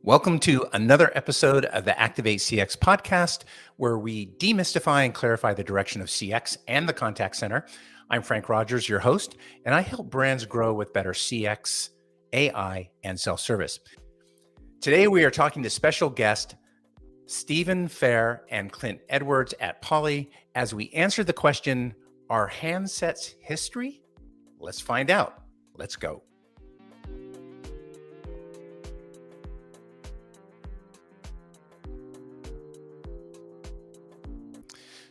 Welcome to another episode of the Activate CX podcast, where we demystify and clarify the direction of CX and the contact center. I'm Frank Rogers, your host, and I help brands grow with better CX, AI, and self-service. Today, we are talking to special guest Stephen Fair and Clint Edwards at Poly as we answer the question, are handsets history? Let's find out. Let's go.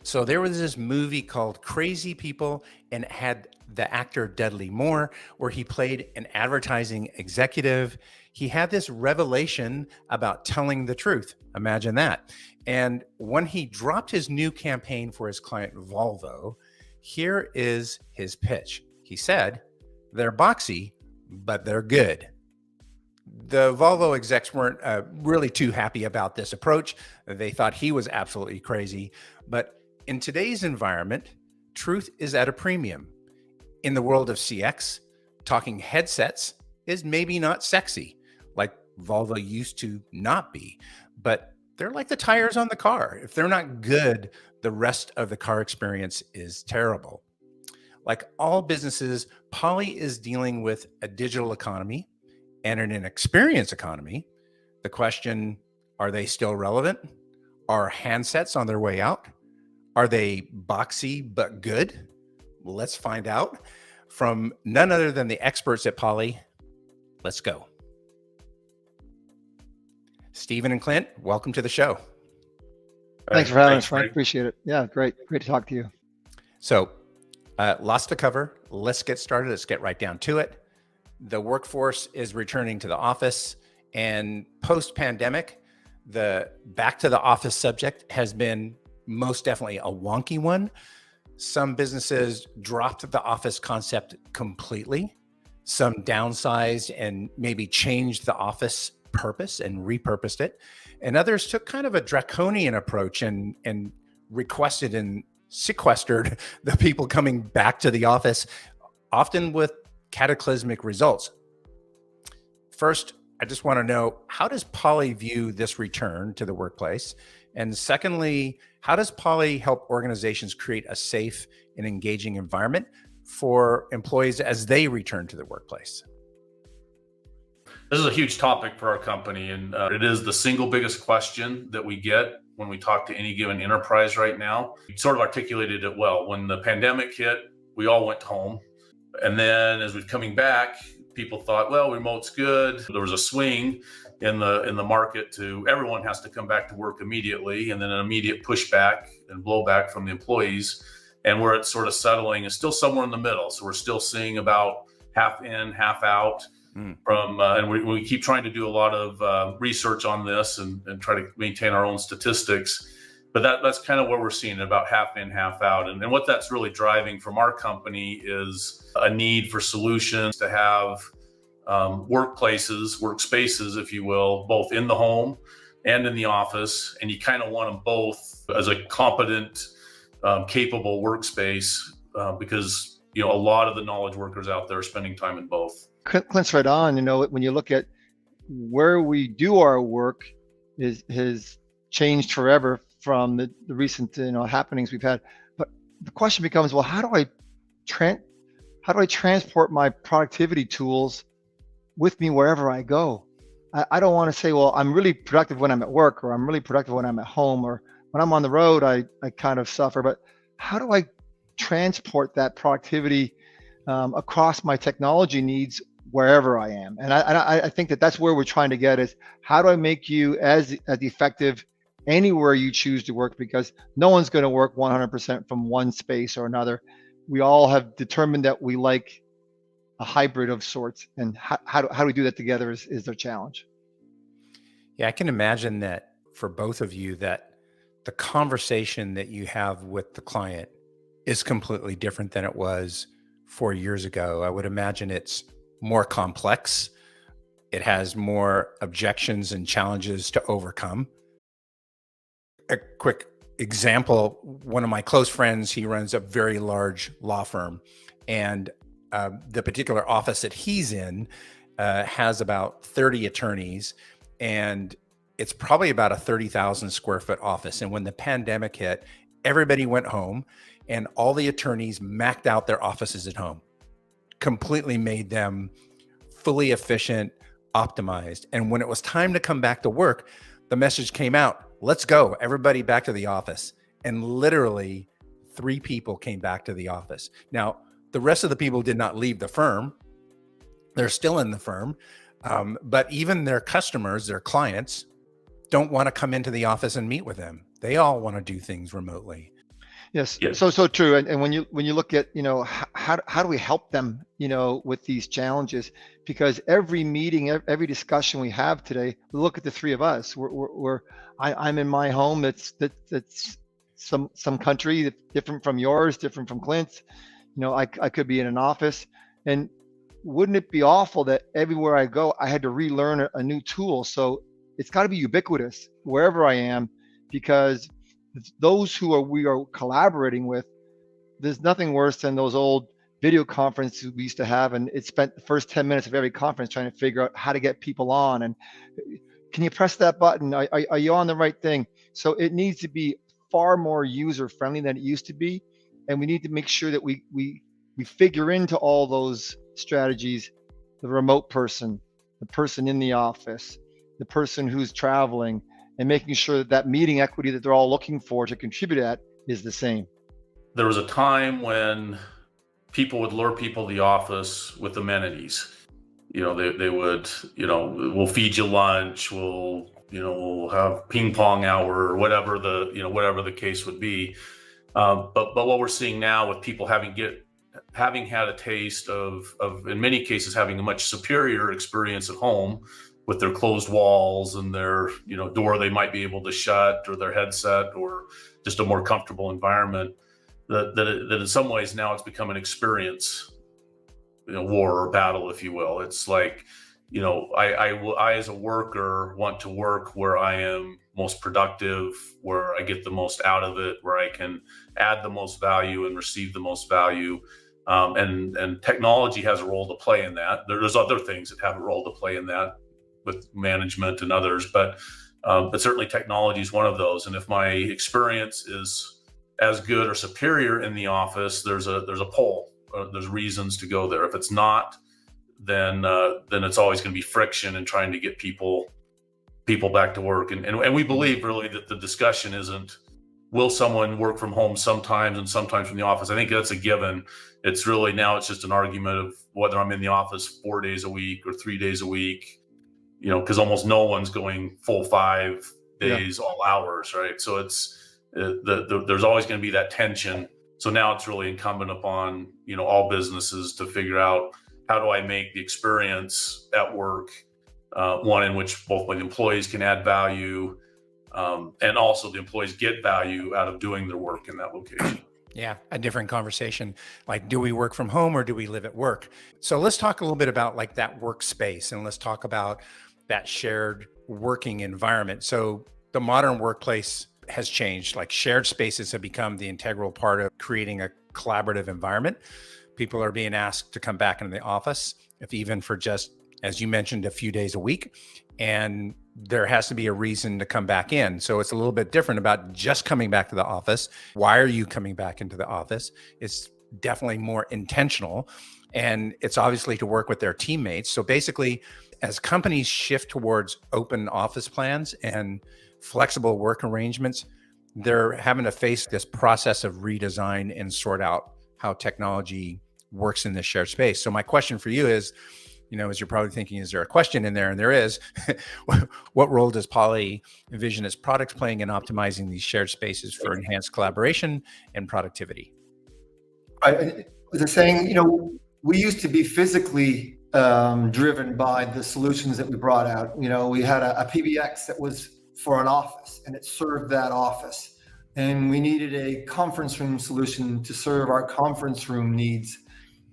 So there was this movie called Crazy People, and it had the actor Dudley Moore, where he played an advertising executive. He had this revelation about telling the truth. Imagine that. And when he dropped his new campaign for his client Volvo, here is his pitch. He said, "They're boxy, but they're good." The Volvo execs weren't really too happy about this approach. They thought he was absolutely crazy. But in today's environment, truth is at a premium. In the world of CX, talking headsets is maybe not sexy, like Volvo used to not be, but they're like the tires on the car. If they're not good, the rest of the car experience is terrible. Like all businesses, Poly is dealing with a digital economy and an experience economy. The question, are they still relevant? Are handsets on their way out? Are they boxy but good? Let's find out from none other than the experts at Poly. Let's go. Stephen and Clint, welcome to the show. Thanks for having us, Frank. Appreciate it. Yeah, great to talk to you. So, lots to cover. Let's get started. Let's get right down to it. The workforce is returning to the office, and post-pandemic, the back to the office subject has been most definitely a wonky one. Some businesses dropped the office concept completely. Some downsized and maybe changed the office purpose and repurposed it. And others took kind of a draconian approach and requested and sequestered the people coming back to the office, often with cataclysmic results. First, I just want to know, how does Poly view this return to the workplace? And secondly, how does Poly help organizations create a safe and engaging environment for employees as they return to the workplace? This is a huge topic for our company, and it is the single biggest question that we get when we talk to any given enterprise right now. You sort of articulated it well. When the pandemic hit, we all went home. And then as we're coming back, people thought, well, remote's good. There was a swing in the market to everyone has to come back to work immediately, and then an immediate pushback and blowback from the employees. And where it's sort of settling is still somewhere in the middle. So we're still seeing about half in, half out from, and we keep trying to do a lot of research on this and try to maintain our own statistics. But that's kind of what we're seeing, about half in, half out. And what that's really driving from our company is a need for solutions to have workplaces, workspaces, if you will, both in the home and in the office. And you kind of want them both as a competent, capable workspace because, a lot of the knowledge workers out there are spending time in both. Clint's right on. When you look at where we do our work has changed forever from the recent happenings we've had. But the question becomes, well, how do I transport my productivity tools with me wherever I go? I don't want to say, well, I'm really productive when I'm at work, or I'm really productive when I'm at home, or when I'm on the road, I kind of suffer. But how do I transport that productivity across my technology needs wherever I am? And I think that's where we're trying to get is, how do I make you as effective anywhere you choose to work? Because no one's going to work 100% from one space or another. We all have determined that we like a hybrid of sorts, and how do we do that together is their challenge. Yeah, I can imagine that for both of you, that the conversation that you have with the client is completely different than it was 4 years ago. I would imagine it's more complex. It has more objections and challenges to overcome. A quick example, one of my close friends, he runs a very large law firm, and the particular office that he's in has about 30 attorneys, and it's probably about a 30,000 square foot office. And when the pandemic hit, everybody went home and all the attorneys maxed out their offices at home, completely made them fully efficient, optimized. And when it was time to come back to work, the message came out, let's go, everybody back to the office. And literally 3 people came back to the office. Now, the rest of the people did not leave the firm. They're still in the firm. But even their customers, their clients, don't want to come into the office and meet with them. They all want to do things remotely. Yes. Yes. So true. And when you look at, how do we help them, with these challenges? Because every meeting, every discussion we have today, look at the 3 of us. I'm in my home. That's some country that's different from yours, different from Clint's. I could be in an office, and wouldn't it be awful that everywhere I go, I had to relearn a new tool? So it's got to be ubiquitous wherever I am, because those we are collaborating with, there's nothing worse than those old video conferences we used to have, and it spent the first 10 minutes of every conference trying to figure out how to get people on, and can you press that button? Are you on the right thing? So it needs to be far more user friendly than it used to be, and we need to make sure that we figure into all those strategies, the remote person, the person in the office, the person who's traveling, and making sure that meeting equity that they're all looking for to contribute at is the same. There was a time when people would lure people to the office with amenities. They would, we'll feed you lunch, we'll have ping pong hour, or whatever the case would be. But what we're seeing now with people having had a taste of in many cases having a much superior experience at home with their closed walls and their door they might be able to shut, or their headset, or just a more comfortable environment, that in some ways now it's become an experience, war or battle, if you will. It's like, I as a worker want to work where I am most productive, where I get the most out of it, where I can add the most value and receive the most value. And technology has a role to play in that. There's other things that have a role to play in that, with management and others, but certainly technology is one of those. And if my experience is as good or superior in the office, there's a pull. There's reasons to go there. If it's not, then it's always going to be friction in trying to get people back to work. And we believe really that the discussion isn't, will someone work from home sometimes and sometimes from the office? I think that's a given. It's really now it's just an argument of whether I'm in the office 4 days a week or 3 days a week, because almost no one's going full 5 days, all hours, right? So it's there's always going to be that tension. So now it's really incumbent upon all businesses to figure out, how do I make the experience at work one in which both my employees can add value, and also the employees get value out of doing their work in that location. Yeah, a different conversation. Like, do we work from home or do we live at work? So let's talk a little bit about like that workspace, and let's talk about that shared working environment. So the modern workplace has changed. Like, shared spaces have become the integral part of creating a collaborative environment. People are being asked to come back into the office, if even for just, as you mentioned, a few days a week. And there has to be a reason to come back in. So it's a little bit different about just coming back to the office. Why are you coming back into the office? It's definitely more intentional. And it's obviously to work with their teammates. So basically, as companies shift towards open office plans and flexible work arrangements, they're having to face this process of redesign and sort out how technology works in this shared space. So my question for you is, as you're probably thinking, is there a question in there? And there is. What role does Poly envision its products playing in optimizing these shared spaces for enhanced collaboration and productivity? I was saying, we used to be physically driven by the solutions that we brought out. We had a PBX that was for an office, and it served that office. And we needed a conference room solution to serve our conference room needs.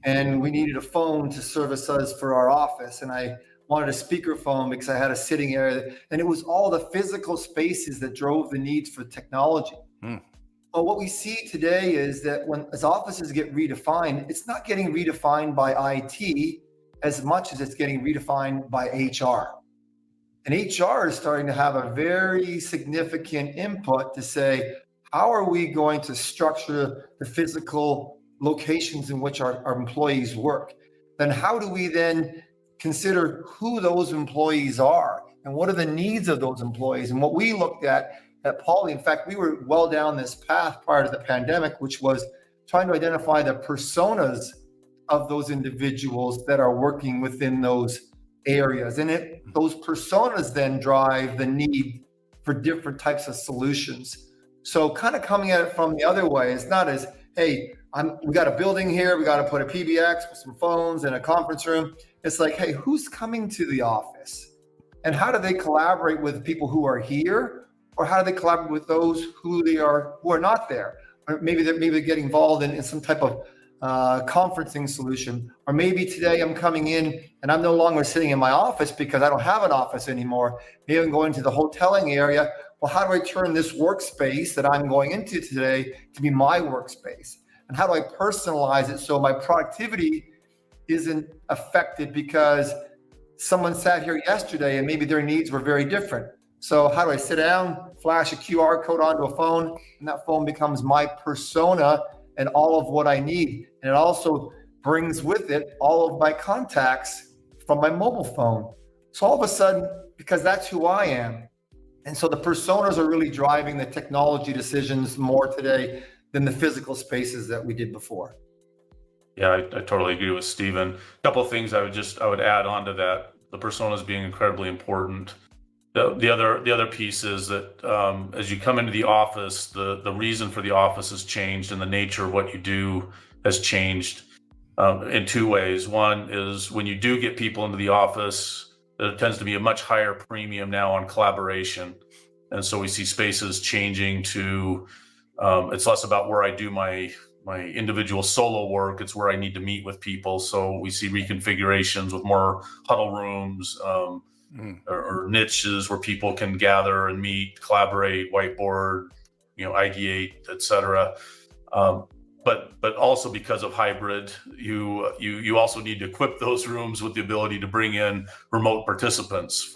And we needed a phone to service us for our office. And I wanted a speakerphone because I had a sitting area. And it was all the physical spaces that drove the needs for technology. But what we see today is that as offices get redefined, it's not getting redefined by IT as much as it's getting redefined by HR. And HR is starting to have a very significant input to say, how are we going to structure the physical locations in which our employees work? Then how do we then consider who those employees are and what are the needs of those employees? And what we looked at Poly, in fact, we were well down this path prior to the pandemic, which was trying to identify the personas of those individuals that are working within those areas. And those personas then drive the need for different types of solutions. So kind of coming at it from the other way, it's not as, hey, we got a building here, we got to put a PBX with some phones and a conference room. It's like, hey, who's coming to the office? And how do they collaborate with people who are here? Or how do they collaborate with those who are not there? Or maybe they're getting involved in some type of conferencing solution. Or maybe today I'm coming in and I'm no longer sitting in my office because I don't have an office anymore. Maybe I'm going to the hoteling area. Well, how do I turn this workspace that I'm going into today to be my workspace? And how do I personalize it so my productivity isn't affected because someone sat here yesterday and maybe their needs were very different? So how do I sit down, flash a QR code onto a phone, and that phone becomes my persona and all of what I need. And it also brings with it all of my contacts from my mobile phone. So all of a sudden, because that's who I am. And so the personas are really driving the technology decisions more today than the physical spaces that we did before. Yeah, I totally agree with Stephen. A couple of things I would add on to that. The personas being incredibly important. The other piece is that as you come into the office, the reason for the office has changed, and the nature of what you do has changed in two ways. One is when you do get people into the office, there tends to be a much higher premium now on collaboration, and so we see spaces changing to it's less about where I do my individual solo work. It's where I need to meet with people. So we see reconfigurations with more huddle rooms. Or niches where people can gather and meet, collaborate, whiteboard, ideate, etc. But also because of hybrid, you also need to equip those rooms with the ability to bring in remote participants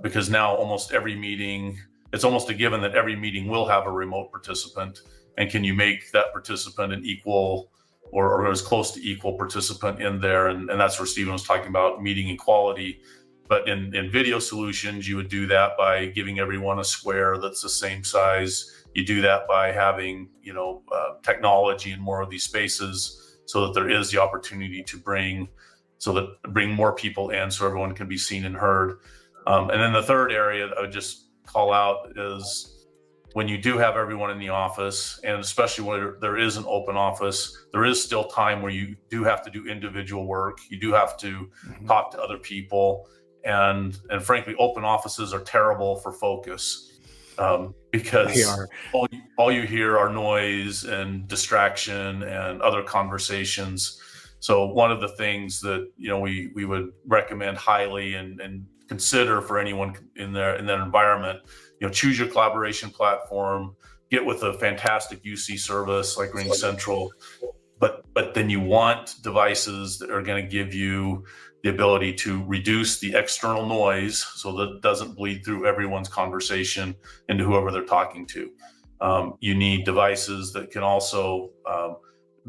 because now almost every meeting, it's almost a given that every meeting will have a remote participant. And can you make that participant an equal or as close to equal participant in there? And that's where Stephen was talking about meeting equality. But in video solutions, you would do that by giving everyone a square that's the same size. You do that by having, technology in more of these spaces so that there is the opportunity to bring more people in so everyone can be seen and heard. And then the third area that I would just call out is when you do have everyone in the office, and especially where there is an open office, there is still time where you do have to do individual work. You do have to talk to other people. And frankly, open offices are terrible for focus because all you hear are noise and distraction and other conversations. So one of the things that we would recommend highly and consider for anyone in that environment, choose your collaboration platform, get with a fantastic UC service like RingCentral, but then you want devices that are going to give you the ability to reduce the external noise so that it doesn't bleed through everyone's conversation into whoever they're talking to. You need devices that can also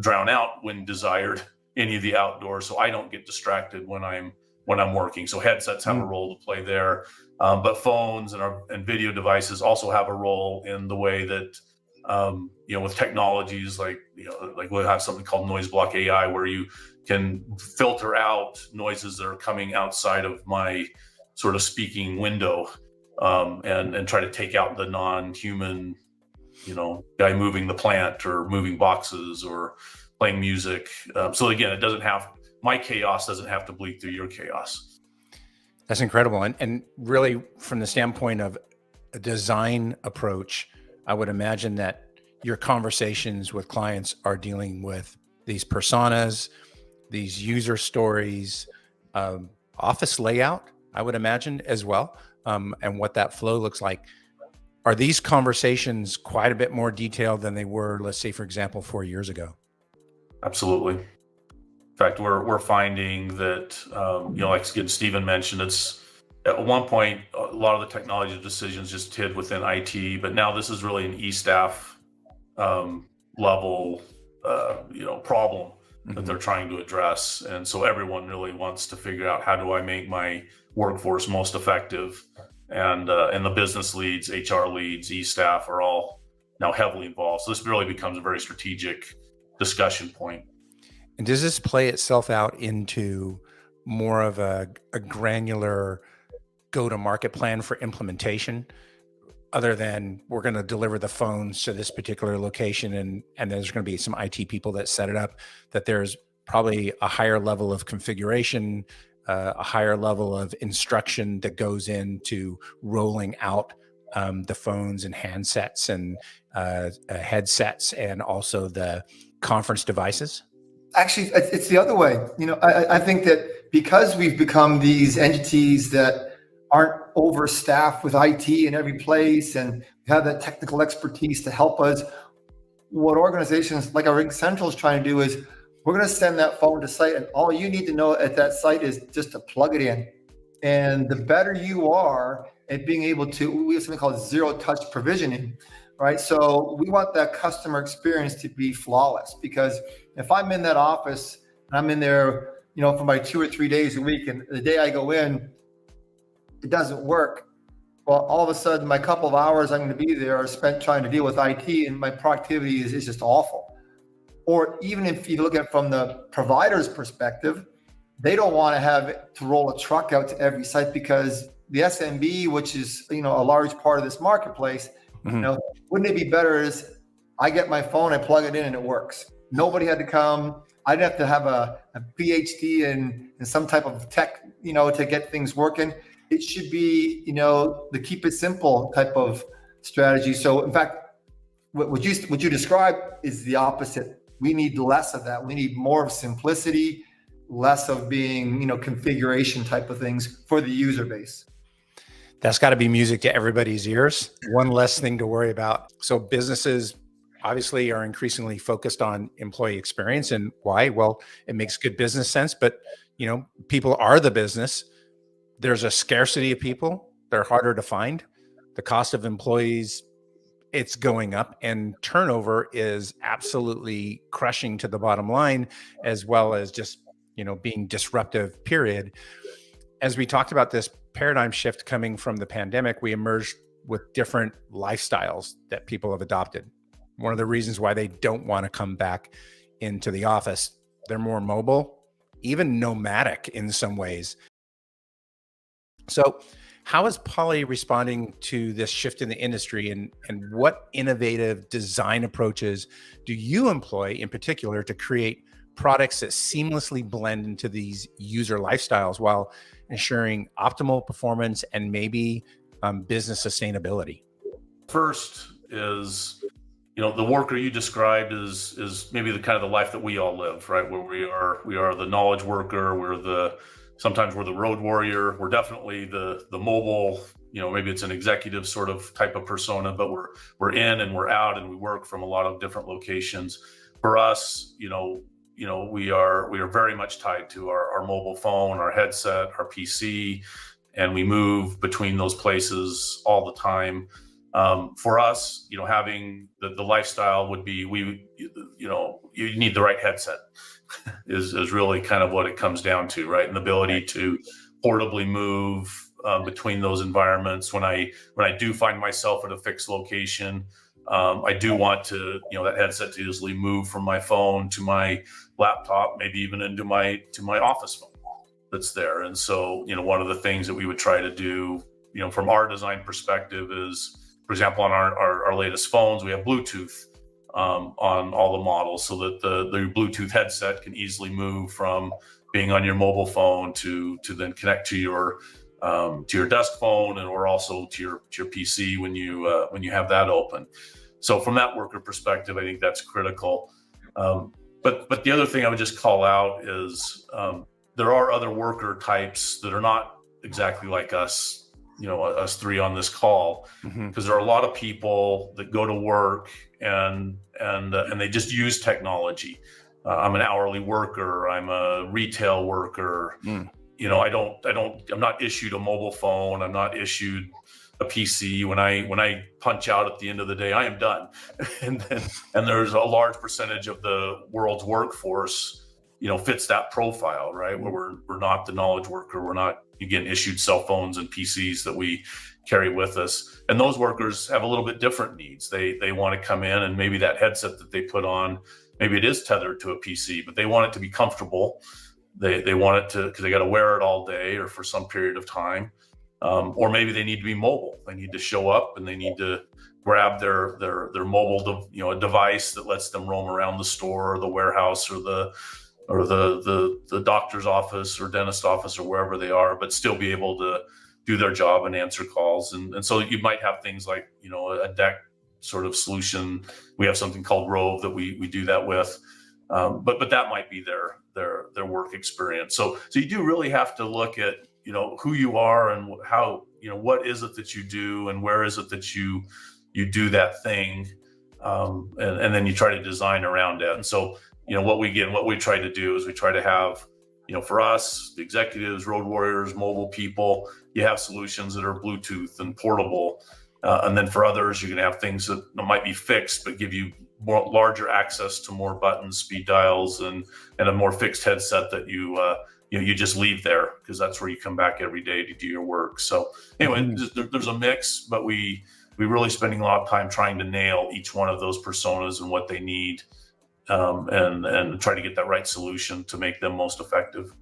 drown out when desired any of the outdoors, so I don't get distracted when I'm working. So headsets have a role to play there, but phones and video devices also have a role in the way that with technologies like we'll have something called Noise Block AI, where you can filter out noises that are coming outside of my sort of speaking window, and try to take out the non-human, guy moving the plant or moving boxes or playing music. So again, my chaos doesn't have to bleed through your chaos. That's incredible. And really from the standpoint of a design approach, I would imagine that your conversations with clients are dealing with these personas, these user stories, office layout, I would imagine as well, and what that flow looks like. Are these conversations quite a bit more detailed than they were, let's say, for example, 4 years ago? Absolutely. In fact, we're finding that, like again, Stephen mentioned, at one point, a lot of the technology decisions just hid within IT, but now this is really an e-staff level, problem that they're trying to address. And so everyone really wants to figure out, how do I make my workforce most effective? And the business leads, HR leads, e-staff are all now heavily involved. So this really becomes a very strategic discussion point. And does this play itself out into more of a granular go-to-market plan for implementation, other than we're going to deliver the phones to this particular location and there's going to be some IT people that set it up, that there's probably a higher level of configuration, a higher level of instruction that goes into rolling out the phones and handsets and headsets, and also the conference devices? Actually, it's the other way. I think that because we've become these entities that aren't overstaffed with IT in every place, and we have that technical expertise to help us, what organizations like our RingCentral is trying to do is, we're going to send that phone to site, and all you need to know at that site is just to plug it in. And the better you are at being able to, we have something called zero touch provisioning, right? So we want that customer experience to be flawless, because if I'm in that office and I'm in there, for my 2 or 3 days a week, and the day I go in, it doesn't work. Well, all of a sudden, my couple of hours I'm going to be there are spent trying to deal with IT, and my productivity is just awful. Or even if you look at it from the provider's perspective, they don't want to have to roll a truck out to every site, because the SMB, which is a large part of this marketplace, wouldn't it be better is I get my phone, I plug it in, and it works. Nobody had to come. I didn't have to have a PhD in some type of tech, to get things working. It should be, the keep it simple type of strategy. So in fact, what you described is the opposite. We need less of that. We need more of simplicity, less of being, configuration type of things for the user base. That's got to be music to everybody's ears. One less thing to worry about. So businesses obviously are increasingly focused on employee experience. And why? Well, it makes good business sense, but people are the business. There's a scarcity of people. They're harder to find. The cost of employees, it's going up, and turnover is absolutely crushing to the bottom line, as well as just, being disruptive, period. As we talked about this paradigm shift coming from the pandemic, we emerged with different lifestyles that people have adopted. One of the reasons why they don't want to come back into the office, they're more mobile, even nomadic in some ways. So how is Poly responding to this shift in the industry, and what innovative design approaches do you employ in particular to create products that seamlessly blend into these user lifestyles while ensuring optimal performance and maybe business sustainability? First is, the worker you described is maybe the kind of the life that we all live, right? Where we are the knowledge worker, sometimes we're the road warrior. We're definitely the mobile, maybe it's an executive sort of type of persona, but we're in and we're out, and we work from a lot of different locations. For us, we are very much tied to our mobile phone, our headset, our PC, and we move between those places all the time. For us, having the lifestyle would be, you need the right headset is really kind of what it comes down to, right? And the ability to portably move between those environments. When I do find myself at a fixed location, I do want to, that headset to easily move from my phone to my laptop, maybe even into my office phone that's there. And so, one of the things that we would try to do, from our design perspective is, for example, on our latest phones, we have Bluetooth on all the models, so that the Bluetooth headset can easily move from being on your mobile phone to then connect to your desk phone, or also to your PC when you have that open. So from that worker perspective, I think that's critical. But the other thing I would just call out is there are other worker types that are not exactly like us, us three on this call, because there are a lot of people that go to work and they just use technology. I'm an hourly worker. I'm a retail worker. I'm not issued a mobile phone. I'm not issued a PC. When I punch out at the end of the day, I am done. and there's a large percentage of the world's workforce, fits that profile, right? Where we're not the knowledge worker. We're not, again, issued cell phones and PCs that we carry with us. And those workers have a little bit different needs. They want to come in, and maybe that headset that they put on, maybe it is tethered to a PC, but they want it to be comfortable. They want it to, because they got to wear it all day or for some period of time. Or maybe they need to be mobile. They need to show up and they need to grab their mobile, a device that lets them roam around the store or the warehouse or the doctor's office or dentist office or wherever they are, but still be able to do their job and answer calls. And so you might have things like, a DEC sort of solution. We have something called Rove that we do that with. But that might be their work experience. So you do really have to look at, who you are and how, what is it that you do and where is it that you do that thing. And then you try to design around it. And so, what we try to do is we try to have, for us, the executives, road warriors, mobile people, you have solutions that are Bluetooth and portable. And then for others, you can have things that might be fixed, but give you larger access to more buttons, speed dials, and a more fixed headset that you just leave there because that's where you come back every day to do your work. So anyway, there's a mix, but we really spending a lot of time trying to nail each one of those personas and what they need, and try to get that right solution to make them most effective.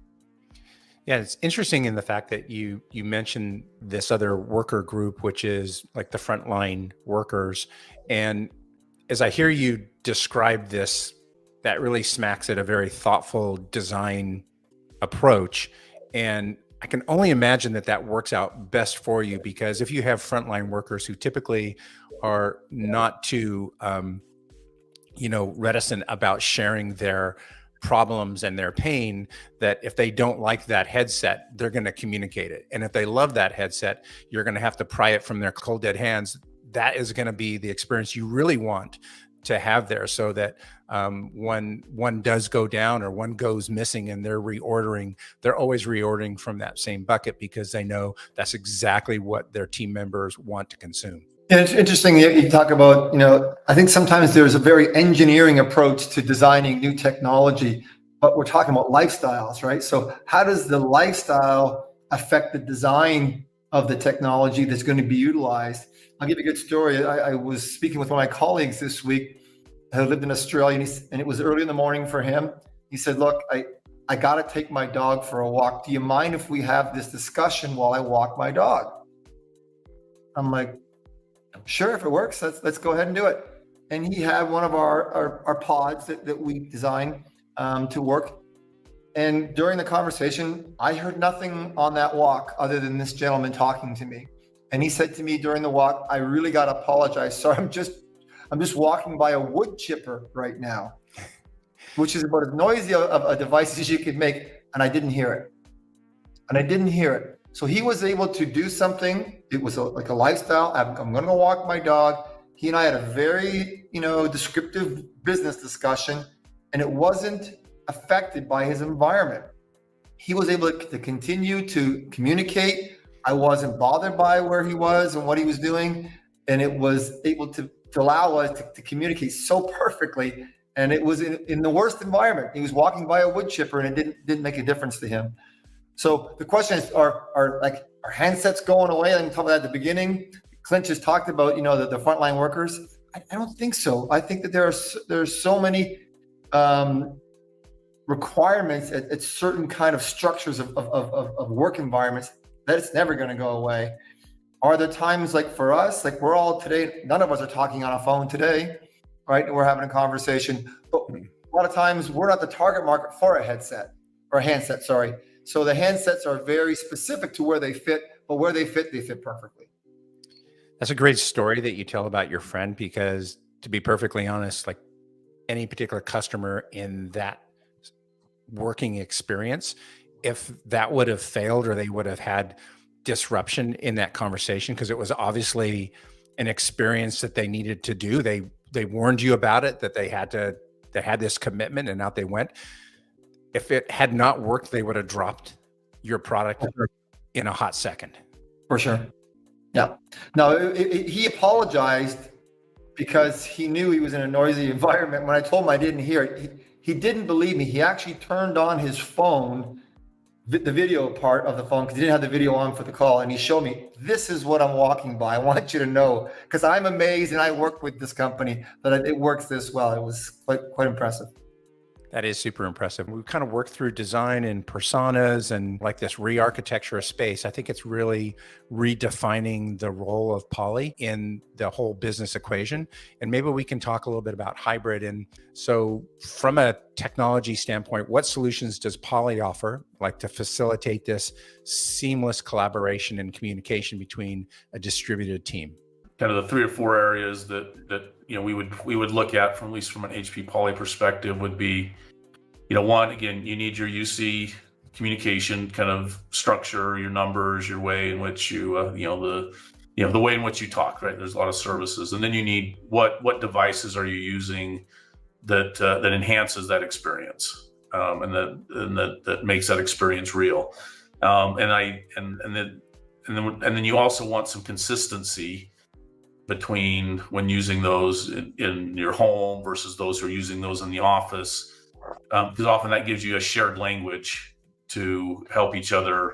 Yeah, it's interesting in the fact that you mentioned this other worker group, which is like the frontline workers. And as I hear you describe this, that really smacks at a very thoughtful design approach. And I can only imagine that works out best for you, because if you have frontline workers who typically are not too, reticent about sharing their problems and their pain, that if they don't like that headset, they're going to communicate it. And if they love that headset, you're going to have to pry it from their cold dead hands. That is going to be the experience you really want to have there, so that when one does go down or one goes missing and they're always reordering from that same bucket, because they know that's exactly what their team members want to consume. Yeah, it's interesting you talk about, I think sometimes there's a very engineering approach to designing new technology, but we're talking about lifestyles, right? So how does the lifestyle affect the design of the technology that's going to be utilized? I'll give you a good story. I was speaking with one of my colleagues this week who lived in Australia, and it was early in the morning for him. He said, look, I got to take my dog for a walk. Do you mind if we have this discussion while I walk my dog? I'm like, sure, if it works, let's go ahead and do it. And he had one of our pods that we designed to work. And during the conversation, I heard nothing on that walk other than this gentleman talking to me. And he said to me during the walk, I really got to apologize. Sorry, I'm just walking by a wood chipper right now, which is about as noisy of a device as you could make. And I didn't hear it. So he was able to do something. It was like a lifestyle. I'm going to go walk my dog. He and I had a very, descriptive business discussion, and it wasn't affected by his environment. He was able to continue to communicate. I wasn't bothered by where he was and what he was doing. And it was able to allow us to communicate so perfectly. And it was in the worst environment. He was walking by a wood chipper, and it didn't make a difference to him. So the question is, are handsets going away? I talked about that at the beginning. Clint just talked about, the frontline workers. I don't think so. I think that there's so many requirements at certain kind of structures of work environments that it's never going to go away. Are there times like for us, like we're all today, none of us are talking on a phone today, right? We're having a conversation, but a lot of times we're not the target market for a headset or a handset, sorry. So the handsets are very specific to where they fit, but where they fit perfectly. That's a great story that you tell about your friend, because to be perfectly honest, like any particular customer in that working experience, if that would have failed or they would have had disruption in that conversation, because it was obviously an experience that they needed to do. They warned you about it, that they had this commitment, and out they went. If it had not worked, they would have dropped your product For sure. in a hot second. For sure. Yeah. No, he apologized because he knew he was in a noisy environment. When I told him I didn't hear it, he didn't believe me. He actually turned on his phone, the video part of the phone, because he didn't have the video on for the call. And he showed me, this is what I'm walking by. I want you to know, because I'm amazed, and I work with this company, that it works this well. It was quite impressive. That is super impressive. We've kind of worked through design and personas and like this re-architecture of space. I think it's really redefining the role of Poly in the whole business equation. And maybe we can talk a little bit about hybrid. And so from a technology standpoint, what solutions does Poly offer, like to facilitate this seamless collaboration and communication between a distributed team? Kind of the 3 or 4 areas that we would look at, from at least from an HP Poly perspective, would be, one, again, you need your UC communication kind of structure, your numbers, your way in which you the way in which you talk, right? There's a lot of services, and then you need what devices are you using that enhances that experience, and that makes that experience real, and then you also want some consistency between when using those in your home versus those who are using those in the office, because often that gives you a shared language to help each other,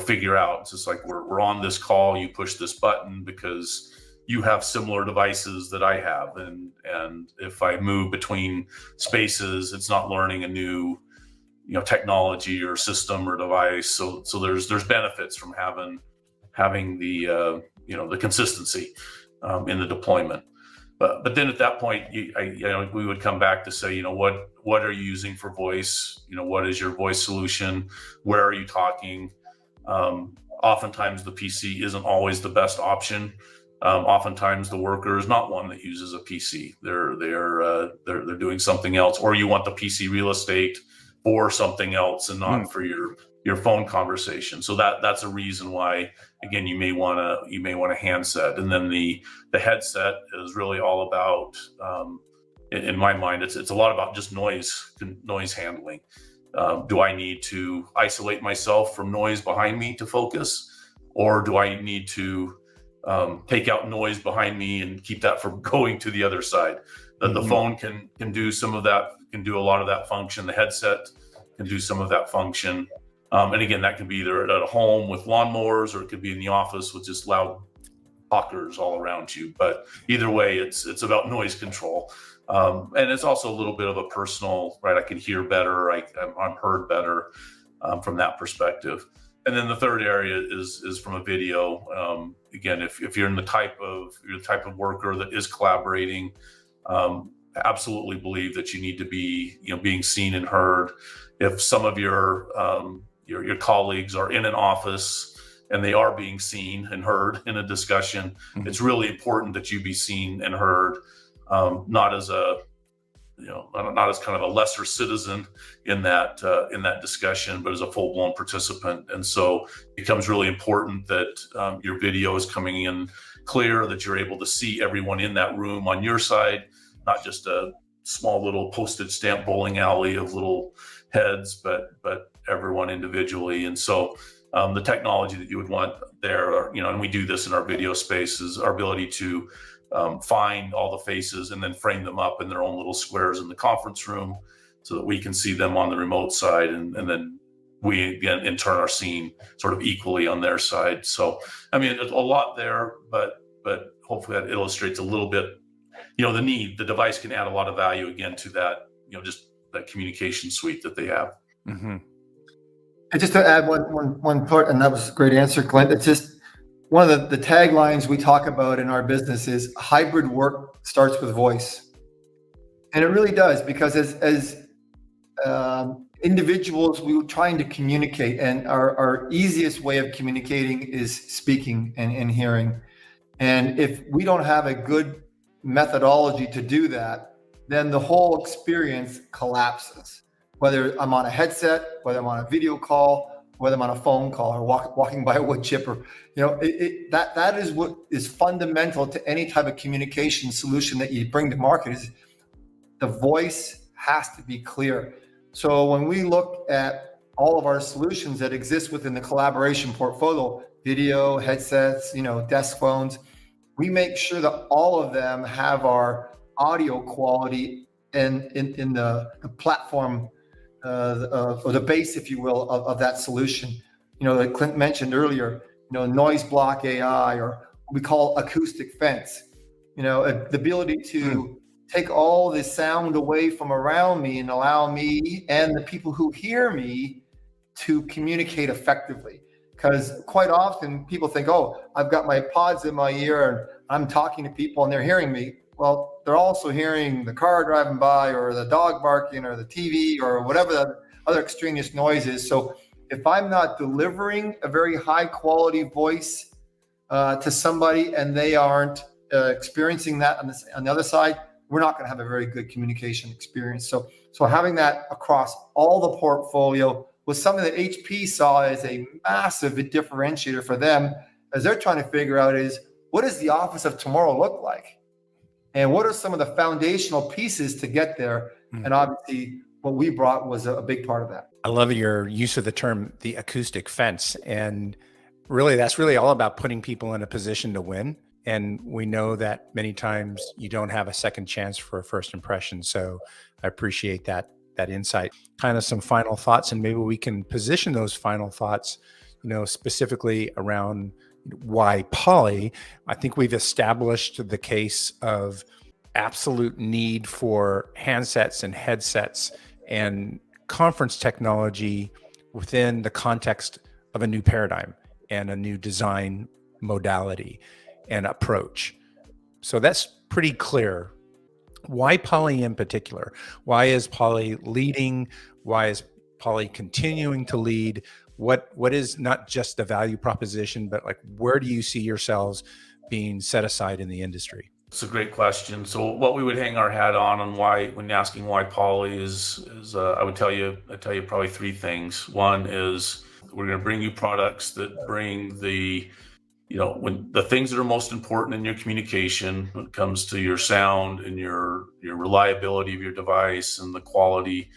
figure out. It's just like we're on this call, you push this button because you have similar devices that I have, and if I move between spaces, it's not learning a new technology or system or device. So there's benefits from having the the consistency in the deployment. But then at that point, we would come back to say, what are you using for voice? What is your voice solution? Where are you talking? Oftentimes the PC isn't always the best option. Oftentimes the worker is not one that uses a PC. They're doing something else, or you want the PC real estate for something else and not for your phone conversation. So that's a reason why, again, you may want a handset. And then the headset is really all about, in my mind, it's a lot about just noise handling. Do I need to isolate myself from noise behind me to focus, or do I need to take out noise behind me and keep that from going to the other side? The phone can do some of that, can do a lot of that function. The headset can do some of that function. And again, that can be either at home with lawnmowers, or it could be in the office with just loud talkers all around you. But either way, it's about noise control. And it's also a little bit of a personal, right? I can hear better. I'm heard better from that perspective. And then the third area is from a video. Again, if you're in the type of worker that is collaborating, absolutely believe that you need to be being seen and heard. If some of your colleagues are in an office and they are being seen and heard in a discussion, it's really important that you be seen and heard, not as kind of a lesser citizen in that discussion, but as a full-blown participant. And so it becomes really important that your video is coming in clear, that you're able to see everyone in that room on your side, not just a small little postage stamp bowling alley of little heads, but everyone individually. And so the technology that you would want there, and we do this in our video space, is our ability to find all the faces and then frame them up in their own little squares in the conference room so that we can see them on the remote side. And then we, again, in turn, are seen sort of equally on their side. So, I mean, there's a lot there, but hopefully that illustrates a little bit, the device can add a lot of value, again, to that, just that communication suite that they have. Mm-hmm. And just to add one part, and that was a great answer, Clint. It's just one of the taglines we talk about in our business is hybrid work starts with voice. And it really does, because as individuals, we're trying to communicate, and our easiest way of communicating is speaking and hearing. And if we don't have a good methodology to do that, then the whole experience collapses. Whether I'm on a headset, whether I'm on a video call, whether I'm on a phone call, or walking by a wood chipper, that is what is fundamental to any type of communication solution that you bring to market. Is the voice has to be clear. So when we look at all of our solutions that exist within the collaboration portfolio, video, headsets, desk phones, we make sure that all of them have our audio quality and in the platform or the base, if you will, of that solution. Like Clint mentioned earlier, noise block AI, or what we call acoustic fence. The ability to take all the sound away from around me and allow me and the people who hear me to communicate effectively. Because quite often people think, oh, I've got my pods in my ear and I'm talking to people and they're hearing me. Well, they're also hearing the car driving by, or the dog barking, or the TV, or whatever the other extraneous noise is. So if I'm not delivering a very high quality voice to somebody and they aren't experiencing that on the other side, we're not going to have a very good communication experience. So having that across all the portfolio was something that HP saw as a massive differentiator for them, as they're trying to figure out is, what does the office of tomorrow look like? And what are some of the foundational pieces to get there? And obviously what we brought was a big part of that. I love your use of the term, the acoustic fence. And really, that's really all about putting people in a position to win. And we know that many times you don't have a second chance for a first impression. So I appreciate that insight. Kind of some final thoughts, and maybe we can position those final thoughts, specifically around why Poly. I think we've established the case of absolute need for handsets and headsets and conference technology within the context of a new paradigm and a new design modality and approach. So that's pretty clear. Why Poly in particular? Why is Poly leading? Why is Poly continuing to lead? What is not just the value proposition, but like, where do you see yourselves being set aside in the industry? It's a great question. So what we would hang our hat on why, when asking why Poly is I'd tell you probably three things. One is we're going to bring you products that bring when the things that are most important in your communication, when it comes to your sound and your reliability of your device and the quality,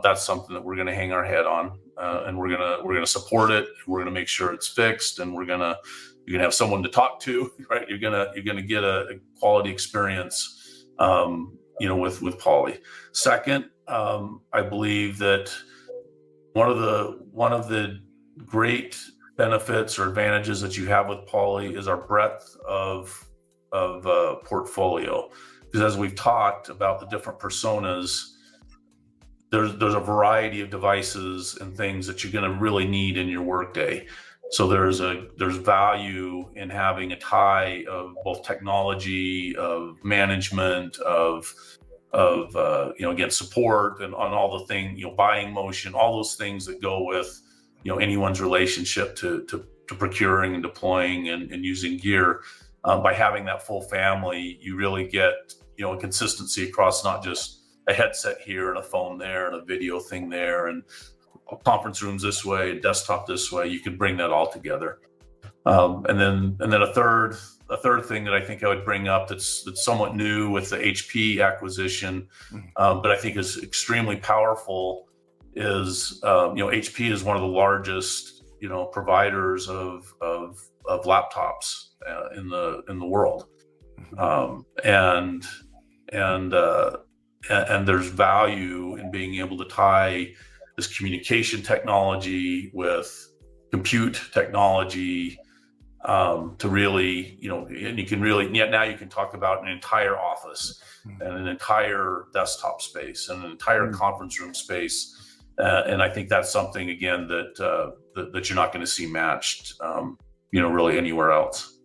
that's something that we're going to hang our head on, and we're going to support it. We're going to make sure it's fixed, and you're going to have someone to talk to, right? You're going to get a quality experience, with Poly. Second, I believe that one of the great benefits or advantages that you have with Poly is our breadth of portfolio. Because as we've talked about the different personas, there's a variety of devices and things that you're going to really need in your workday. So there's value in having a tie of both technology, of management, of again, support, and on all the things, buying motion, all those things that go with anyone's relationship to procuring and deploying and using gear. By having that full family, you really get a consistency across not just a headset here and a phone there and a video thing there and conference rooms this way and desktop this way. You can bring that all together. And then a third thing that I think I would bring up that's somewhat new with the HP acquisition, but I think is extremely powerful is HP is one of the largest providers of laptops in the world, and there's value in being able to tie this communication technology with compute technology to really, and you can really, now you can talk about an entire office and an entire desktop space and an entire conference room space. And I think that's something, again, that you're not going to see matched, really anywhere else.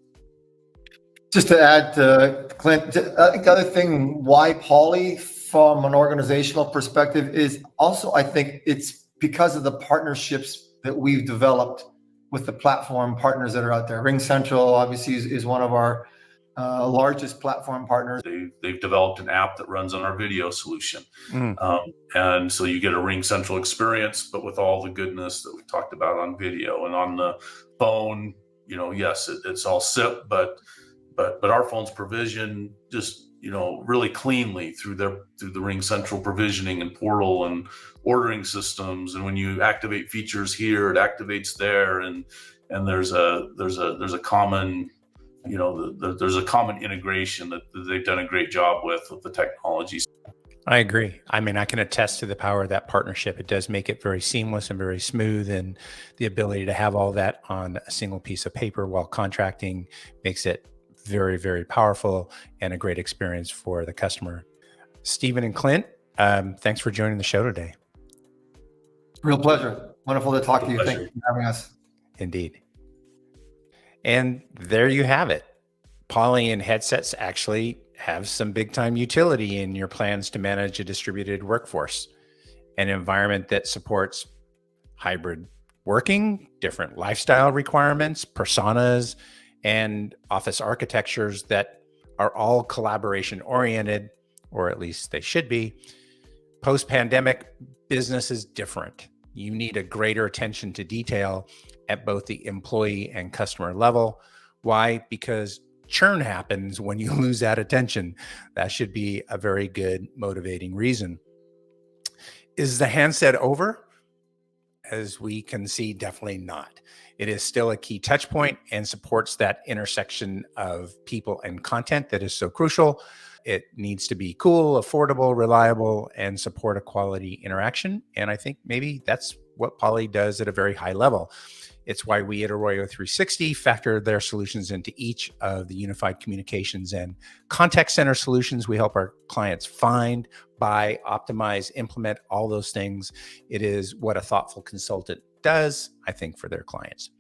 Just to add to Clint, I think the other thing why Poly from an organizational perspective is also, I think it's because of the partnerships that we've developed with the platform partners that are out there. RingCentral obviously is one of our largest platform partners. They've developed an app that runs on our video solution. And so you get a RingCentral experience, but with all the goodness that we talked about on video. And on the phone, yes, it's all SIP, but but our phones provision just, really cleanly through the Ring Central provisioning and portal and ordering systems. And when you activate features here, it activates there, and there's a common, there's a common integration that they've done a great job with the technology. I agree. I mean, I can attest to the power of that partnership. It does make it very seamless and very smooth, and the ability to have all that on a single piece of paper while contracting makes it very, very powerful and a great experience for the customer. Stephen and Clint, thanks for joining the show today. Real pleasure. Wonderful to talk to you. Pleasure. Thank you for having us. Indeed. And there you have it. Poly and headsets actually have some big time utility in your plans to manage a distributed workforce, an environment that supports hybrid working, different lifestyle requirements, personas, and office architectures that are all collaboration oriented, or at least they should be. Post-pandemic, business is different. You need a greater attention to detail at both the employee and customer level. Why? Because churn happens when you lose that attention. That should be a very good motivating reason. Is the handset over? As we can see, definitely not. It is still a key touch point and supports that intersection of people and content that is so crucial. It needs to be cool, affordable, reliable, and support a quality interaction. And I think maybe that's what Poly does at a very high level. It's why we at Arroyo 360 factor their solutions into each of the unified communications and contact center solutions. We help our clients find, buy, optimize, implement all those things. It is what a thoughtful consultant does, I think, for their clients.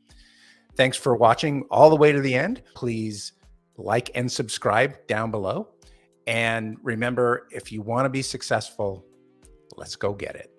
Thanks for watching all the way to the end. Please like and subscribe down below. And remember, if you want to be successful, let's go get it.